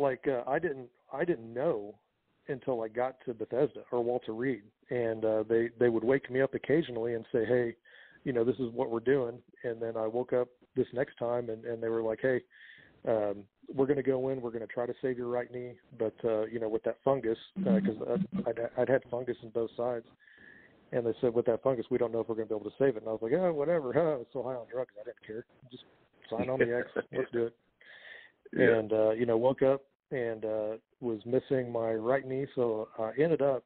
I didn't know until I got to Bethesda or Walter Reed, and they would wake me up occasionally and say, hey, this is what we're doing. And then I woke up this next time, and they were like, hey, we're going to go in, we're going to try to save your right knee, but, with that fungus, because I'd had fungus in both sides, and they said, with that fungus, we don't know if we're going to be able to save it. And I was like, whatever. I was so high on drugs, I didn't care. Just sign on the X. Let's do it. Yeah. And, woke up and was missing my right knee, so I ended up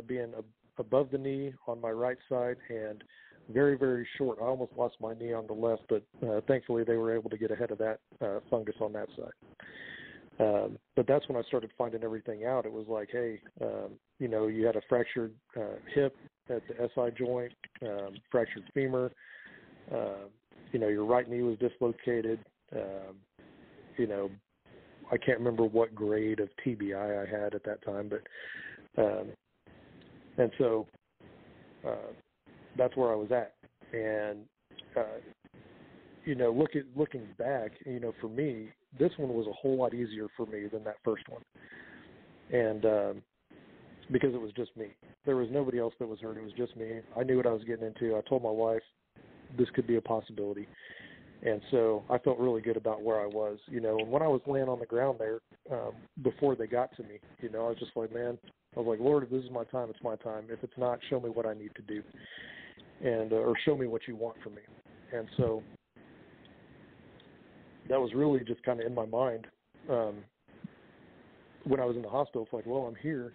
being above the knee on my right side and very, very short. I almost lost my knee on the left, but thankfully they were able to get ahead of that fungus on that side. But that's when I started finding everything out. It was like, hey, you had a fractured hip at the SI joint, fractured femur, your right knee was dislocated. I can't remember what grade of TBI I had at that time, but and so that's where I was at. And looking back, for me, this one was a whole lot easier for me than that first one, and because it was just me. There was nobody else that was hurt. It was just me. I knew what I was getting into. I told my wife this could be a possibility. And so I felt really good about where I was, and when I was laying on the ground there, before they got to me, I was just like, man, I was like, Lord, if this is my time, it's my time. If it's not, show me what I need to do, and or show me what you want from me. And so that was really just kind of in my mind. When I was in the hospital, it's like, well, I'm here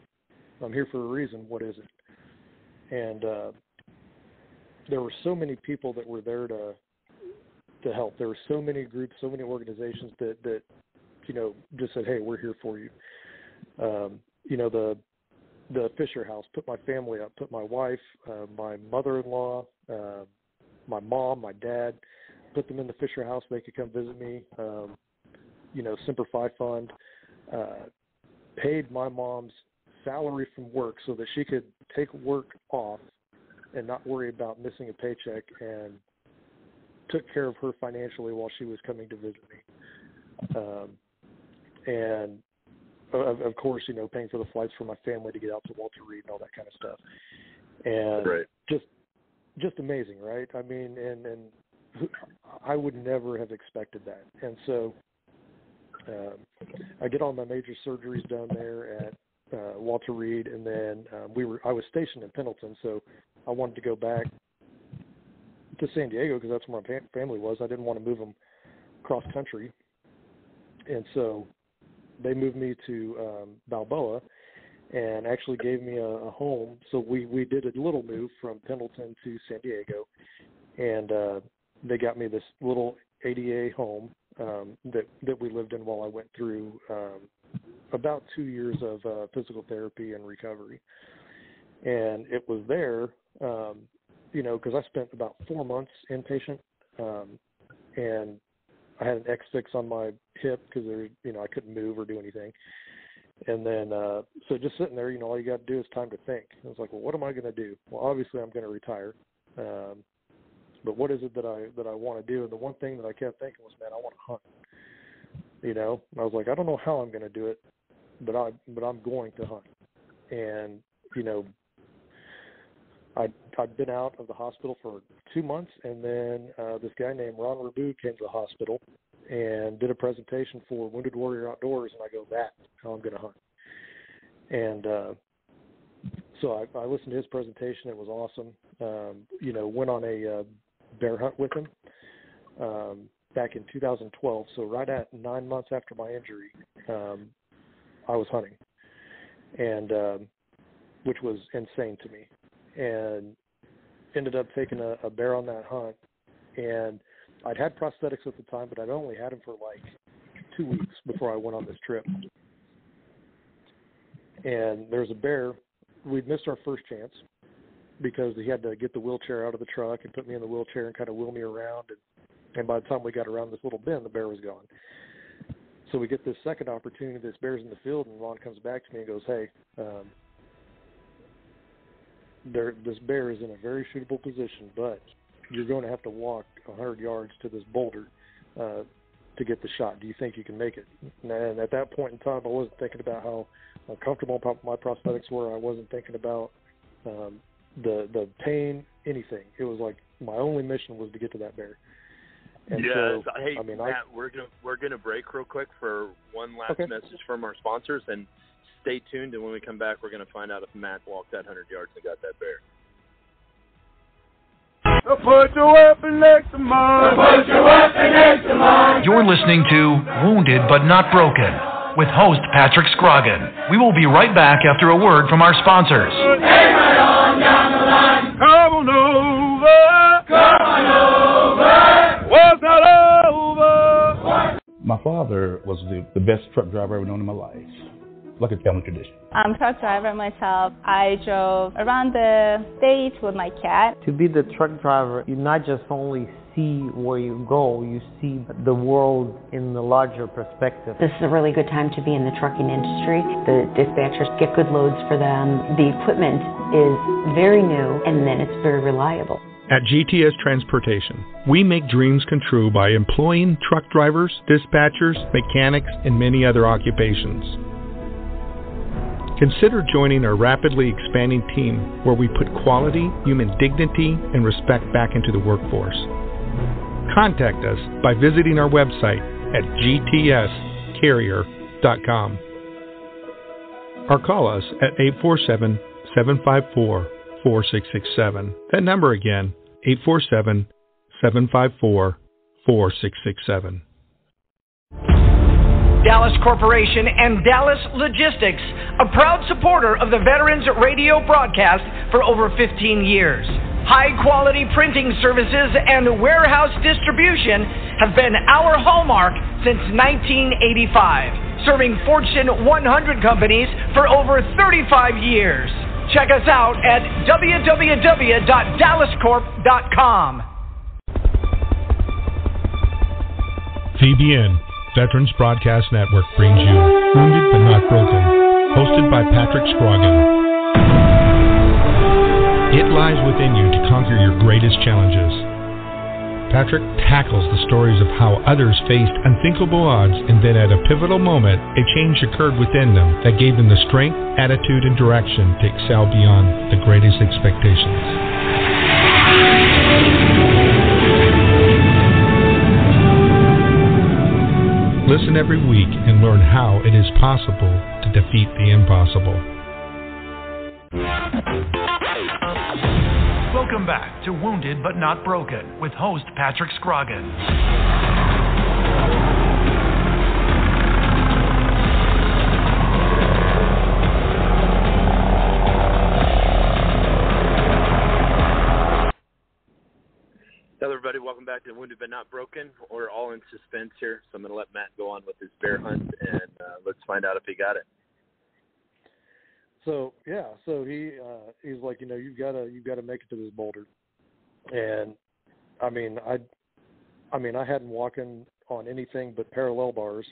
for a reason. What is it? And there were so many people that were there to help. There were so many groups, so many organizations that just said, hey, we're here for you. The Fisher House put my family up, put my wife, my mother-in-law, my mom, my dad, put them in the Fisher House. They could come visit me. Semper Fi Fund paid my mom's salary from work so that she could take work off and not worry about missing a paycheck, and took care of her financially while she was coming to visit me. And of course, paying for the flights for my family to get out to Walter Reed and all that kind of stuff. And right. just amazing, right? I mean, and I would never have expected that. And so I get all my major surgeries done there at Walter Reed, and then I was stationed in Pendleton, so I wanted to go back to San Diego because that's where my family was. I didn't want to move them cross country, and so they moved me to Balboa and actually gave me a home. So we did a little move from Pendleton to San Diego, and they got me this little ADA home that we lived in while I went through about 2 years of physical therapy and recovery. And it was there, because I spent about 4 months inpatient, and I had an X-fix on my hip because I couldn't move or do anything. And then, so just sitting there, all you got to do is time to think. I was like, well, what am I going to do? Well, obviously I'm going to retire. But what is it that I want to do? And the one thing that I kept thinking was, man, I want to hunt. And I was like, I don't know how I'm going to do it, but I'm going to hunt. And, I'd been out of the hospital for 2 months, and then this guy named Ron Rabu came to the hospital and did a presentation for Wounded Warrior Outdoors, and I go, that's how I'm going to hunt. And so I listened to his presentation. It was awesome. Went on a bear hunt with him back in 2012. So right at 9 months after my injury, I was hunting, and which was insane to me. And ended up taking a bear on that hunt. And I'd had prosthetics at the time, but I'd only had them for like 2 weeks before I went on this trip. And there's a bear. We'd missed our first chance because he had to get the wheelchair out of the truck and put me in the wheelchair and kind of wheel me around. And by the time we got around this little bend, the bear was gone. So we get this second opportunity. This bear's in the field, and Ron comes back to me and goes, hey, this bear is in a very shootable position, but you're going to have to walk 100 yards to this boulder to get the shot. Do you think you can make it? And at that point in time, I wasn't thinking about how uncomfortable my prosthetics were. I wasn't thinking about the pain, anything. It was like my only mission was to get to that bear. And yes. so, Hey, Matt, we're gonna break real quick for one last message from our sponsors, and stay tuned. And when we come back, we're gonna find out if Matt walked that 100 yards and got that bear. Put your weapon next to mine. Put your weapon next to mine. You're listening to Wounded But Not Broken with host Patrick Scroggin. We will be right back after a word from our sponsors. Hey, right on down the line. Come on over. Come on over. What's not over? My father was the best truck driver I've ever known in my life. Like a family tradition. I'm a truck driver myself. I drove around the state with my cat. To be the truck driver, you not just only see where you go, you see the world in the larger perspective. This is a really good time to be in the trucking industry. The dispatchers get good loads for them. The equipment is very new, and then it's very reliable. At GTS Transportation, we make dreams come true by employing truck drivers, dispatchers, mechanics, and many other occupations. Consider joining our rapidly expanding team where we put quality, human dignity, and respect back into the workforce. Contact us by visiting our website at gtscarrier.com or call us at 847-754-4667. That number again, 847-754-4667. Dallas Corporation and Dallas Logistics, a proud supporter of the Veterans Radio broadcast for over 15 years. High-quality printing services and warehouse distribution have been our hallmark since 1985, serving Fortune 100 companies for over 35 years. Check us out at www.dallascorp.com. VBN, Veterans Broadcast Network, brings you Wounded But Not Broken, hosted by Patrick Scroggin. It lies within you to conquer your greatest challenges. Patrick tackles the stories of how others faced unthinkable odds, and then at a pivotal moment, a change occurred within them that gave them the strength, attitude, and direction to excel beyond the greatest expectations. Listen every week and learn how it is possible to defeat the impossible. Welcome back to Wounded But Not Broken with host Patrick Scroggin. Hello, everybody. Welcome back to Wounded But Not Broken. We're all in suspense here, so I'm going to let Matt go on with his bear hunt, and let's find out if he got it. So he's like, you've got to make it to this boulder, and I hadn't walked on anything but parallel bars,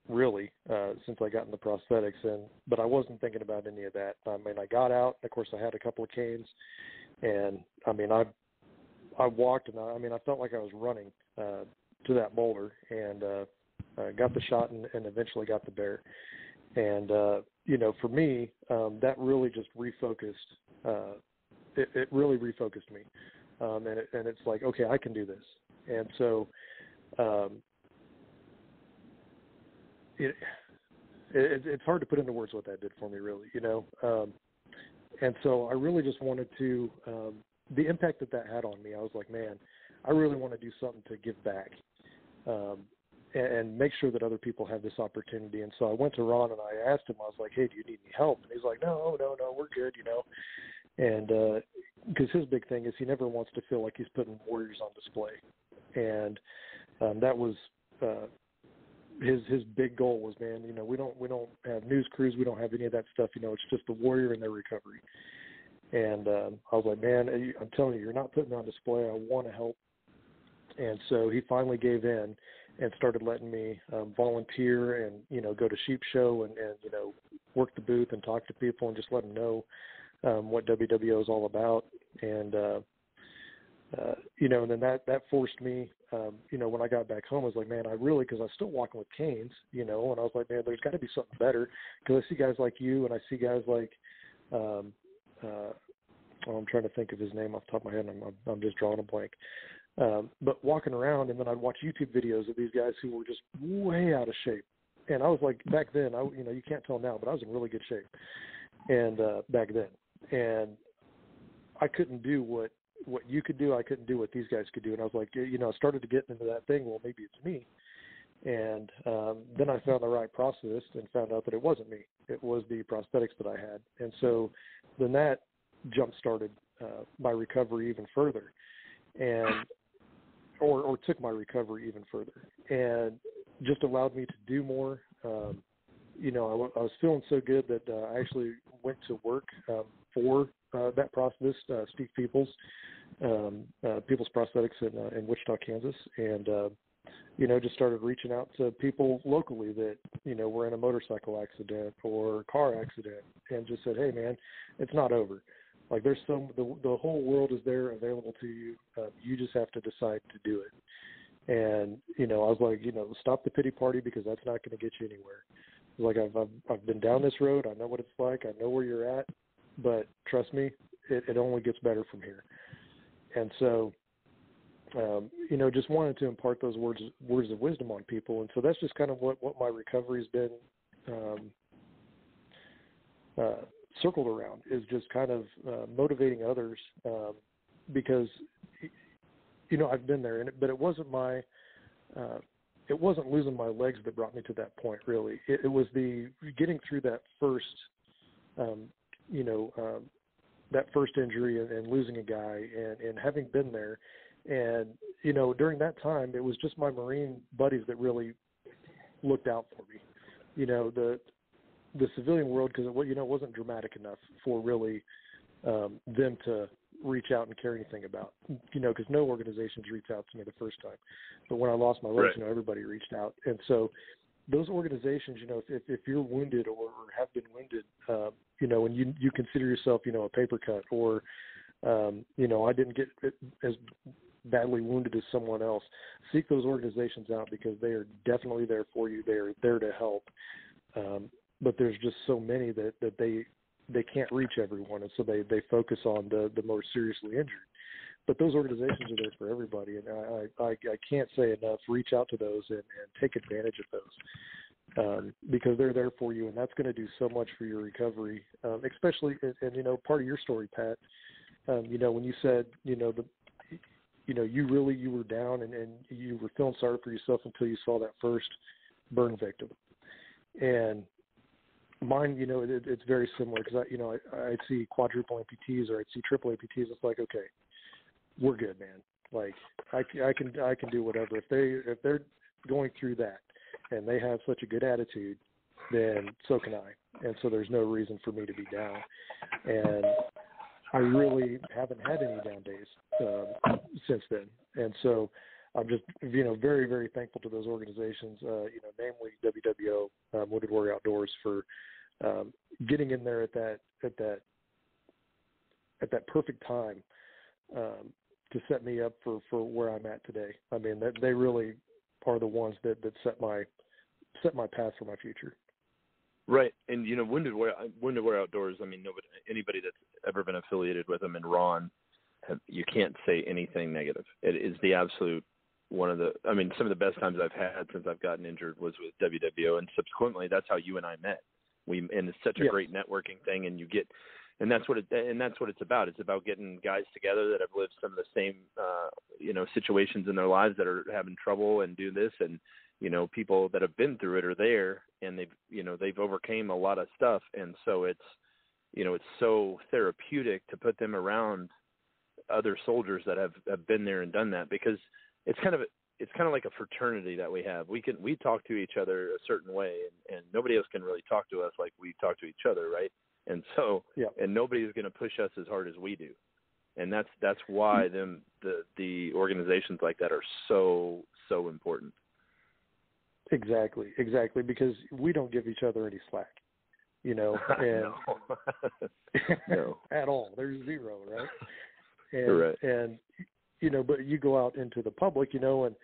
really, since I got in the prosthetics, but I wasn't thinking about any of that. I got out, and of course I had a couple of canes, and I walked, and I felt like I was running to that boulder, and got the shot, and eventually got the bear. And for me, that really just refocused. It really refocused me, and it's like, okay, I can do this. And so, it's hard to put into words what that did for me, really, And so I really just wanted to. The impact that had on me, I was like, man, I really want to do something to give back, and make sure that other people have this opportunity. And so I went to Ron and I asked him, I was like, hey, do you need any help? And he's like, no, we're good, And because his big thing is he never wants to feel like he's putting warriors on display, and that was his big goal was, man, we don't have news crews, we don't have any of that stuff, it's just the warrior and their recovery. And I was like, man, I'm telling you, you're not putting me on display. I want to help. And so he finally gave in and started letting me volunteer and, go to sheep show and work the booth and talk to people and just let them know what WWO is all about. And, and then that forced me, when I got back home, I was like, man, because I was still walking with canes, and I was like, man, there's got to be something better, because I see guys like you and I see guys like, I'm trying to think of his name off the top of my head, and I'm just drawing a blank. But walking around, and then I'd watch YouTube videos of these guys who were just way out of shape. And I was like, back then, you can't tell now, but I was in really good shape. And back then, and I couldn't do what you could do. I couldn't do what these guys could do. And I was like, I started to get into that thing. Well, maybe it's me. And then I found the right prosthetist and found out that it wasn't me. It was the prosthetics that I had. And so then that jump-started my recovery even further, and or took my recovery even further, and just allowed me to do more. I was feeling so good that I actually went to work for that prosthetist, Steve Peoples Prosthetics in Wichita, Kansas, and just started reaching out to people locally that, were in a motorcycle accident or car accident, and just said, hey, man, it's not over. Like, there's the whole world is there available to you. You just have to decide to do it. And, I was like, stop the pity party, because that's not going to get you anywhere. Like, I've been down this road. I know what it's like. I know where you're at. But trust me, it only gets better from here. And so, just wanted to impart those words of wisdom on people. And so that's just kind of what my recovery's been circled around, is just kind of motivating others, because, I've been there, but it wasn't it wasn't losing my legs that brought me to that point, really. It was the getting through that first, that first injury and losing a guy, and having been there. And, during that time, it was just my Marine buddies that really looked out for me. The civilian world, because it wasn't dramatic enough for really them to reach out and care anything about, because no organizations reached out to me the first time. But when I lost my legs, right, everybody reached out. And so those organizations, if you're wounded or have been wounded, and you consider yourself, a paper cut, or, I didn't get as badly wounded as someone else, seek those organizations out, because they are definitely there for you. They are there to help. But there's just so many that they can't reach everyone, and so they focus on the more seriously injured. But those organizations are there for everybody, and I can't say enough. Reach out to those and take advantage of those, because they're there for you, and that's going to do so much for your recovery. Especially, and part of your story, Pat. When you said, you were down and you were feeling sorry for yourself until you saw that first burn victim, and mine, it's very similar, because I'd see quadruple amputees or I'd see triple amputees. It's like, okay, we're good, man. Like, I can do whatever. If they're going through that and they have such a good attitude, then so can I. And so there's no reason for me to be down. And I really haven't had any down days since then. And so I'm just, very, very thankful to those organizations, namely WWO, Wounded Warrior Outdoors, for getting in there at that perfect time to set me up for where I'm at today. I mean, they really are the ones that set my path for my future. Right, and Wounded Warrior Outdoors. I mean, anybody that's ever been affiliated with them in Ron, you can't say anything negative. It is the absolute some of the best times I've had since I've gotten injured was with WWO, and subsequently that's how you and I met. And it's such a great networking thing, and that's what it's about. It's about getting guys together that have lived some of the same situations in their lives, that are having trouble and do this, and people that have been through it are there, and they've overcame a lot of stuff, and so it's so therapeutic to put them around other soldiers that have been there and done that, because it's kind of like a fraternity that we have. We talk to each other a certain way, and nobody else can really talk to us like we talk to each other, right? And so, and nobody is going to push us as hard as we do, and that's why the organizations like that are so important. Exactly, because we don't give each other any slack, and no. at all. There's zero, right? Correct. And but you go out into the public, and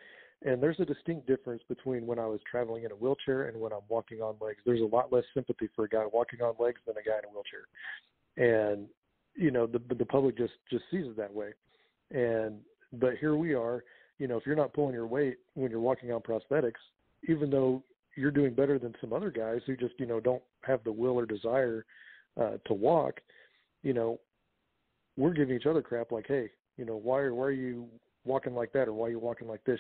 there's a distinct difference between when I was traveling in a wheelchair and when I'm walking on legs. There's a lot less sympathy for a guy walking on legs than a guy in a wheelchair, and the public just sees it that way. And But here we are, if you're not pulling your weight when you're walking on prosthetics, even though you're doing better than some other guys who just, don't have the will or desire to walk, we're giving each other crap like, hey, why are you walking like that, or why are you walking like this,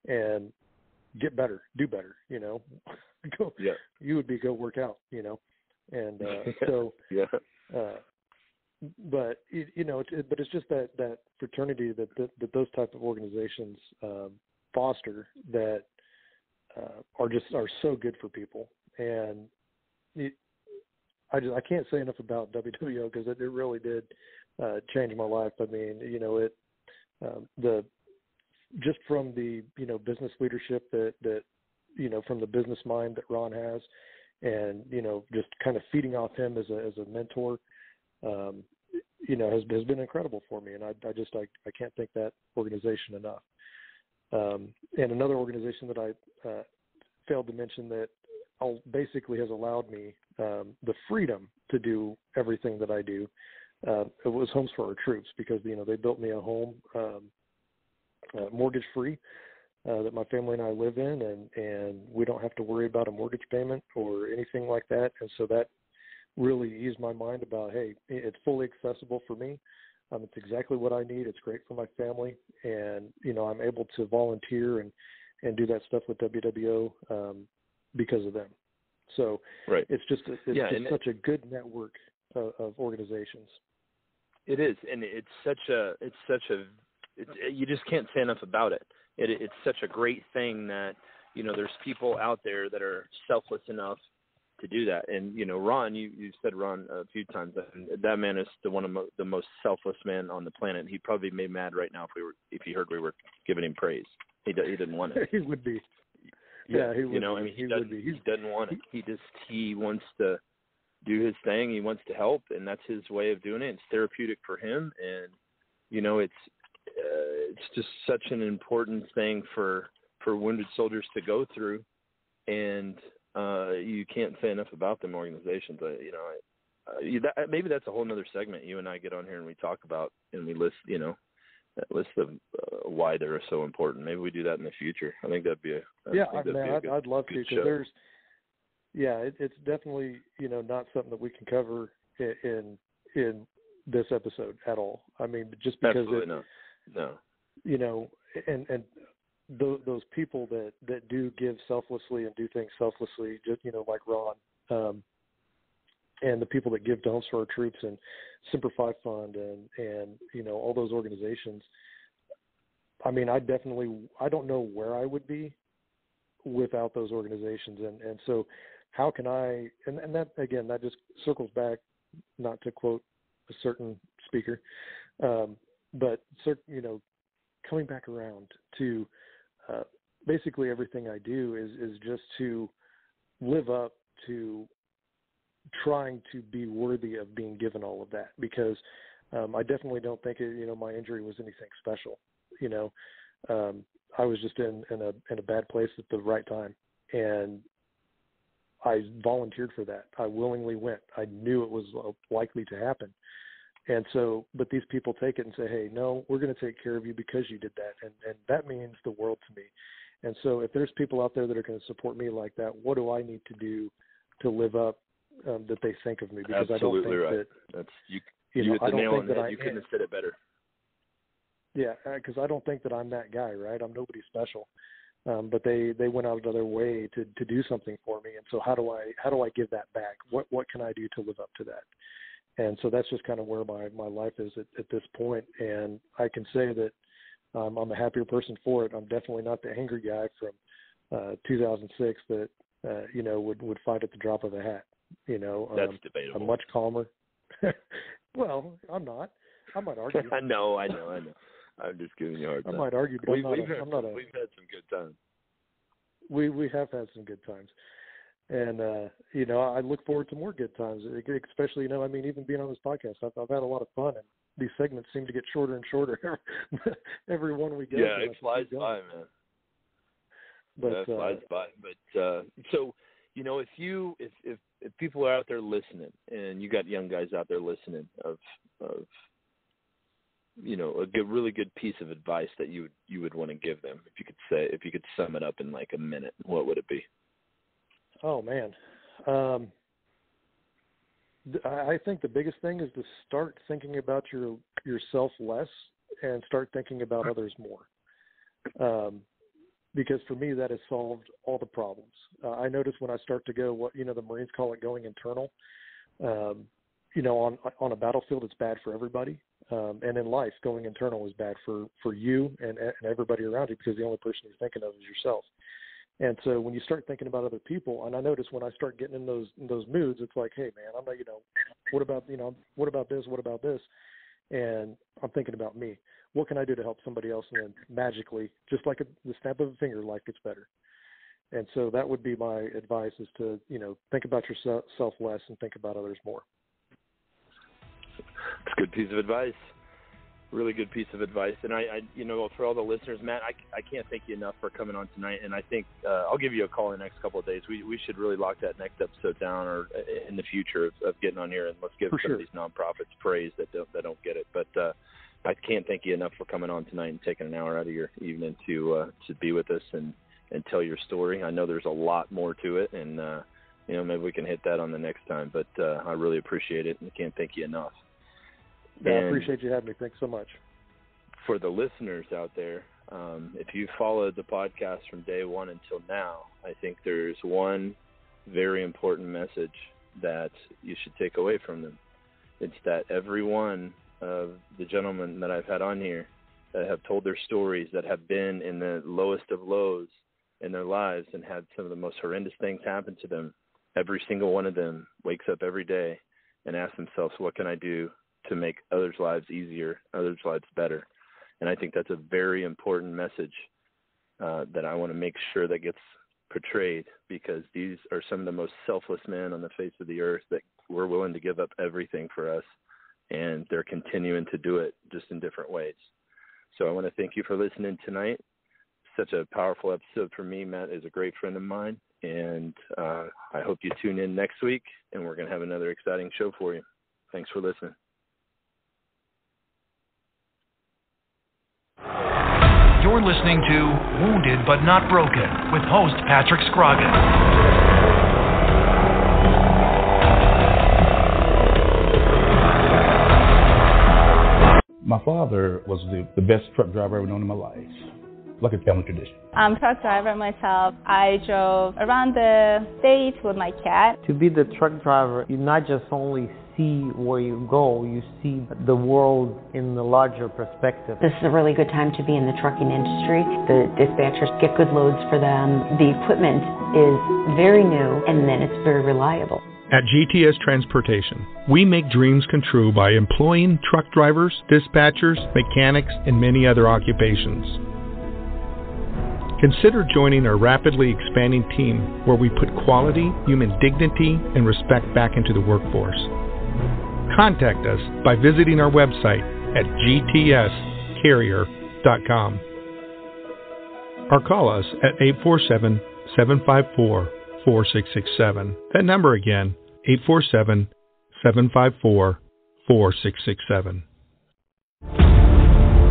and get better, do better, go, yeah. You would be go work out, and so, yeah. But but it's just that fraternity that those type of organizations foster that are so good for people, and I can't say enough about WWO because it really did change my life. I mean, just from the business leadership that from the business mind that Ron has, and just kind of feeding off him as a mentor, has been incredible for me, and I can't thank that organization enough. And another organization that I failed to mention that basically has allowed me the freedom to do everything that I do. It was Homes for Our Troops, because they built me a home mortgage free that my family and I live in, and we don't have to worry about a mortgage payment or anything like that. And so that really eased my mind about, hey, it's fully accessible for me. It's exactly what I need. It's great for my family, and I'm able to volunteer and do that stuff with WWO because of them. So right. It's just such a good network of organizations. It is, and you just can't say enough about it. It's such a great thing that there's people out there that are selfless enough to do that. And Ron, you said Ron a few times, and that man is one of the most selfless men on the planet. He'd probably be made mad right now if he heard we were giving him praise. He didn't want it. He would be. Yeah, he would. He doesn't want it. He wants to do his thing. He wants to help, and that's his way of doing it. It's therapeutic for him, and it's just such an important thing for wounded soldiers to go through, and you can't say enough about them organizations. Maybe that's a whole other segment. You and I get on here and we talk about, and we list that list of why they're so important. Maybe we do that in the future. I think that'd be I'd love to, because it's definitely not something that we can cover in this episode at all. I mean, just because and those people that do give selflessly and do things selflessly, just like Ron, and the people that give to Homes for Our Troops and Semper Fi Fund and all those organizations. I mean, I don't know where I would be without those organizations, and so how can I? And that again, that just circles back, not to quote a certain speaker, but coming back around to basically everything I do is just to live up to trying to be worthy of being given all of that, because I definitely don't think my injury was anything special. I was just in a bad place at the right time, and I volunteered for that. I willingly went. I knew it was likely to happen. And so, but these people take it and say, hey, no, we're going to take care of you because you did that. And that means the world to me. And so if there's people out there that are going to support me like that, what do I need to do to live up that they think of me? Because absolutely I don't think right. that you hit the nail on the head. You couldn't have said it better. Yeah, because I don't think that I'm that guy, right? I'm nobody special. But they went out of their way to do something for me. And so how do I give that back? What can I do to live up to that? And so that's just kind of where my life is at this point. And I can say that I'm a happier person for it. I'm definitely not the angry guy from 2006 that would fight at the drop of a hat. That's debatable. I'm much calmer. Well, I'm not. I might argue. I know. I'm just giving you a hard time. I might argue, but we've had some good times. We have had some good times. And, I look forward to more good times, especially, even being on this podcast. I've had a lot of fun, and these segments seem to get shorter and shorter every one we go. Yeah, it flies by, man. But it flies by. But so, if people are out there listening, and you got young guys out there listening of a really good piece of advice that you would want to give them, if you could sum it up in like a minute, what would it be? Oh man, I think the biggest thing is to start thinking about yourself less and start thinking about others more. Because for me, that has solved all the problems. I notice when I start to go, the Marines call it going internal. On a battlefield, it's bad for everybody. And in life, going internal is bad for you and everybody around you, because the only person you're thinking of is yourself. And so when you start thinking about other people, and I notice when I start getting in those moods, it's like, hey man, I'm not, what about this? What about this? And I'm thinking about me. What can I do to help somebody else? And then magically, just like the snap of a finger, life gets better. And so that would be my advice, is to, think about yourself less and think about others more. It's a good piece of advice. Really good piece of advice. And I for all the listeners, Matt, I can't thank you enough for coming on tonight. And I think I'll give you a call in the next couple of days. We should really lock that next episode down, or in the future of getting on here, and let's give some of these nonprofits praise that don't get it. But I can't thank you enough for coming on tonight and taking an hour out of your evening to be with us and tell your story. I know there's a lot more to it, and maybe we can hit that on the next time. But I really appreciate it, and I can't thank you enough. Yeah, I appreciate you having me. Thanks so much. For the listeners out there, if you followed the podcast from day one until now, I think there's one very important message that you should take away from them. It's that every one of the gentlemen that I've had on here that have told their stories, that have been in the lowest of lows in their lives and had some of the most horrendous things happen to them, every single one of them wakes up every day and asks themselves, what can I do to make others' lives easier, others' lives better? And I think that's a very important message that I want to make sure that gets portrayed, because these are some of the most selfless men on the face of the earth that were willing to give up everything for us, and they're continuing to do it just in different ways. So I want to thank you for listening tonight. Such a powerful episode for me. Matt is a great friend of mine, and I hope you tune in next week, and we're going to have another exciting show for you. Thanks for listening. You're listening to Wounded But Not Broken with host Patrick Scroggin. My father was the best truck driver I've ever known in my life, like a family tradition. I'm a truck driver myself. I drove around the state with my cat. To be the truck driver, you not just only see where you go, you see the world in the larger perspective. This is a really good time to be in the trucking industry. The dispatchers get good loads for them. The equipment is very new, and then it's very reliable. At GTS Transportation, we make dreams come true by employing truck drivers, dispatchers, mechanics, and many other occupations. Consider joining our rapidly expanding team, where we put quality, human dignity, and respect back into the workforce. Contact us by visiting our website at gtscarrier.com or call us at 847-754-4667. That number again, 847-754-4667.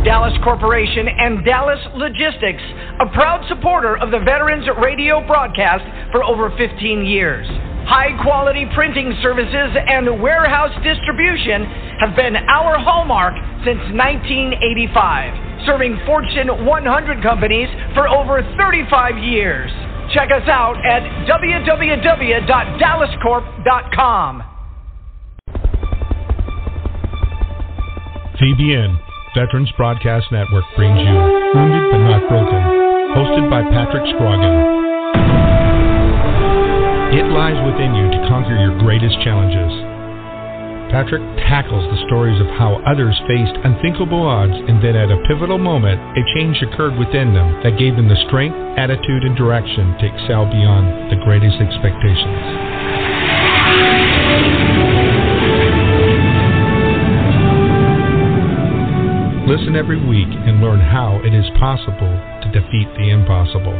Dallas Corporation and Dallas Logistics, a proud supporter of the Veterans Radio broadcast for over 15 years. High-quality printing services and warehouse distribution have been our hallmark since 1985, serving Fortune 100 companies for over 35 years. Check us out at www.dallascorp.com. VBN, Veterans Broadcast Network, brings you Wounded But Not Broken, hosted by Patrick Scroggin. It lies within you to conquer your greatest challenges. Patrick tackles the stories of how others faced unthinkable odds, and then at a pivotal moment, a change occurred within them that gave them the strength, attitude, and direction to excel beyond the greatest expectations. Listen every week and learn how it is possible to defeat the impossible.